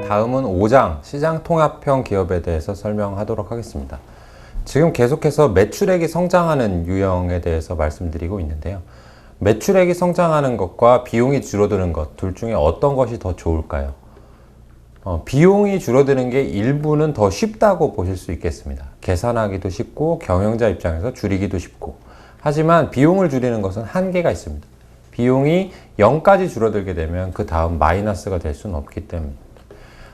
다음은 5장 시장통합형 기업에 대해서 설명하도록 하겠습니다. 지금 계속해서 매출액이 성장하는 유형에 대해서 말씀드리고 있는데요. 매출액이 성장하는 것과 비용이 줄어드는 것 둘 중에 어떤 것이 더 좋을까요? 비용이 줄어드는 게 일부는 더 쉽다고 보실 수 있겠습니다. 계산하기도 쉽고 경영자 입장에서 줄이기도 쉽고, 하지만 비용을 줄이는 것은 한계가 있습니다. 비용이 0까지 줄어들게 되면 그 다음 마이너스가 될 수는 없기 때문입니다.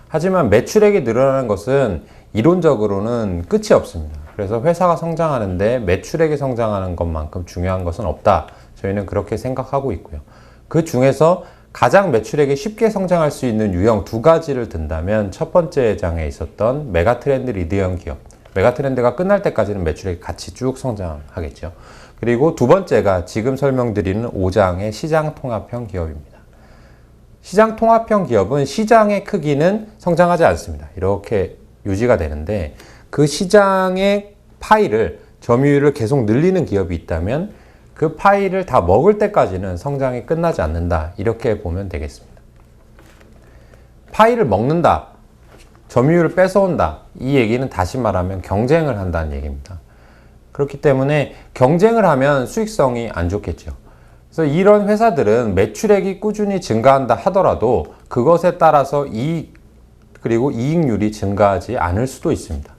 하지만 매출액이 늘어나는 것은 이론적으로는 끝이 없습니다. 그래서 회사가 성장하는데 매출액이 성장하는 것만큼 중요한 것은 없다. 저희는 그렇게 생각하고 있고요. 그 중에서 가장 매출액이 쉽게 성장할 수 있는 유형 두 가지를 든다면 첫 번째 장에 있었던 메가트렌드 리드형 기업. 메가트렌드가 끝날 때까지는 매출액이 같이 쭉 성장하겠죠. 그리고 두 번째가 지금 설명드리는 5장의 시장통합형 기업입니다. 시장통합형 기업은 시장의 크기는 성장하지 않습니다. 이렇게 유지가 되는데 그 시장의 파이를, 점유율을 계속 늘리는 기업이 있다면 그 파이를 다 먹을 때까지는 성장이 끝나지 않는다. 이렇게 보면 되겠습니다. 파이를 먹는다, 점유율을 뺏어온다. 이 얘기는 다시 말하면 경쟁을 한다는 얘기입니다. 그렇기 때문에 경쟁을 하면 수익성이 안 좋겠죠. 그래서 이런 회사들은 매출액이 꾸준히 증가한다 하더라도 그것에 따라서 그리고 이익률이 증가하지 않을 수도 있습니다.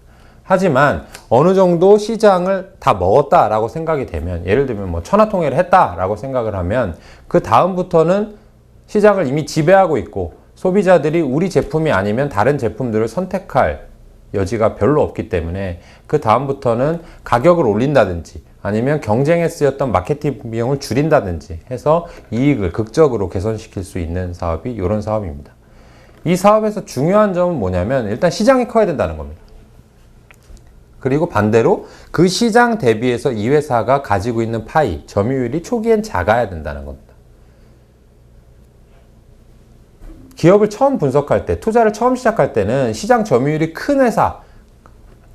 하지만 어느 정도 시장을 다 먹었다라고 생각이 되면, 예를 들면 뭐 천하통일을 했다라고 생각을 하면 그 다음부터는 시장을 이미 지배하고 있고 소비자들이 우리 제품이 아니면 다른 제품들을 선택할 여지가 별로 없기 때문에 그 다음부터는 가격을 올린다든지 아니면 경쟁에 쓰였던 마케팅 비용을 줄인다든지 해서 이익을 극적으로 개선시킬 수 있는 사업이 이런 사업입니다. 이 사업에서 중요한 점은 뭐냐면 일단 시장이 커야 된다는 겁니다. 그리고 반대로 그 시장 대비해서 이 회사가 가지고 있는 파이, 점유율이 초기엔 작아야 된다는 겁니다. 기업을 처음 분석할 때, 투자를 처음 시작할 때는 시장 점유율이 큰 회사,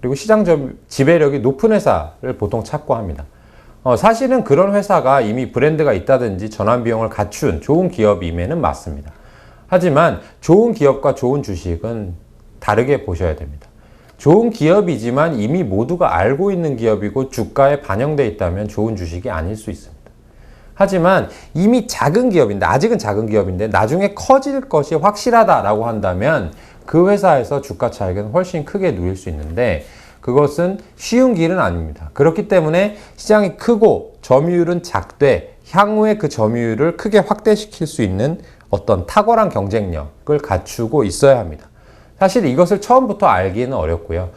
그리고 시장 지배력이 높은 회사를 보통 찾고 합니다. 사실은 그런 회사가 이미 브랜드가 있다든지 전환 비용을 갖춘 좋은 기업임에는 맞습니다. 하지만 좋은 기업과 좋은 주식은 다르게 보셔야 됩니다. 좋은 기업이지만 이미 모두가 알고 있는 기업이고 주가에 반영되어 있다면 좋은 주식이 아닐 수 있습니다. 하지만 이미 작은 기업인데, 아직은 작은 기업인데 나중에 커질 것이 확실하다라고 한다면 그 회사에서 주가 차익은 훨씬 크게 누릴 수 있는데 그것은 쉬운 길은 아닙니다. 그렇기 때문에 시장이 크고 점유율은 작되 향후에 그 점유율을 크게 확대시킬 수 있는 어떤 탁월한 경쟁력을 갖추고 있어야 합니다. 사실 이것을 처음부터 알기는 어렵고요.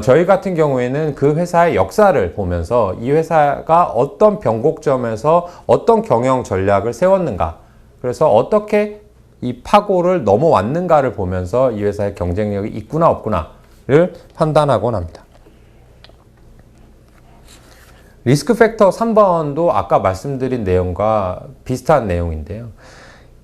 저희 같은 경우에는 그 회사의 역사를 보면서 이 회사가 어떤 변곡점에서 어떤 경영 전략을 세웠는가, 그래서 어떻게 이 파고를 넘어왔는가를 보면서 이 회사의 경쟁력이 있구나 없구나를 판단하곤 합니다. 리스크 팩터 3번도 아까 말씀드린 내용과 비슷한 내용인데요.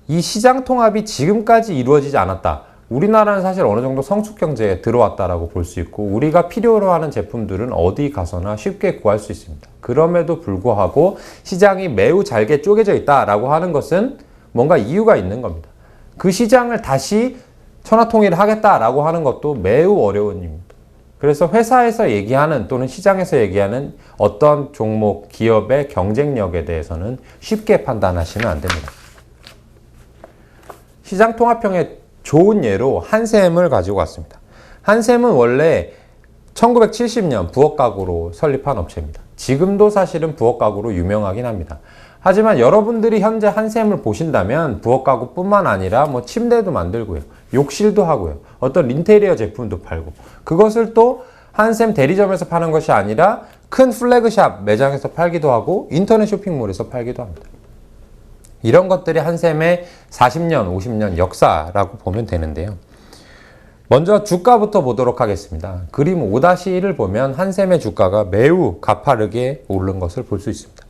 이 시장 통합이 지금까지 이루어지지 않았다. 우리나라는 사실 어느 정도 성숙 경제에 들어왔다라고 볼 수 있고 우리가 필요로 하는 제품들은 어디 가서나 쉽게 구할 수 있습니다. 그럼에도 불구하고 시장이 매우 잘게 쪼개져 있다라고 하는 것은 뭔가 이유가 있는 겁니다. 그 시장을 다시 천하통일을 하겠다라고 하는 것도 매우 어려운 일입니다. 그래서 회사에서 얘기하는 또는 시장에서 얘기하는 어떤 종목, 기업의 경쟁력에 대해서는 쉽게 판단하시면 안 됩니다. 시장 통합형의 좋은 예로 한샘을 가지고 왔습니다. 한샘은 원래 1970년 부엌가구로 설립한 업체입니다. 지금도 사실은 부엌가구로 유명하긴 합니다. 하지만 여러분들이 현재 한샘을 보신다면 부엌가구뿐만 아니라 뭐 침대도 만들고요, 욕실도 하고요, 어떤 인테리어 제품도 팔고, 그것을 또 한샘 대리점에서 파는 것이 아니라 큰 플래그샵 매장에서 팔기도 하고 인터넷 쇼핑몰에서 팔기도 합니다. 이런 것들이 한샘의 40년, 50년 역사라고 보면 되는데요. 먼저 주가부터 보도록 하겠습니다. 그림 5-1을 보면 한샘의 주가가 매우 가파르게 오른 것을 볼 수 있습니다.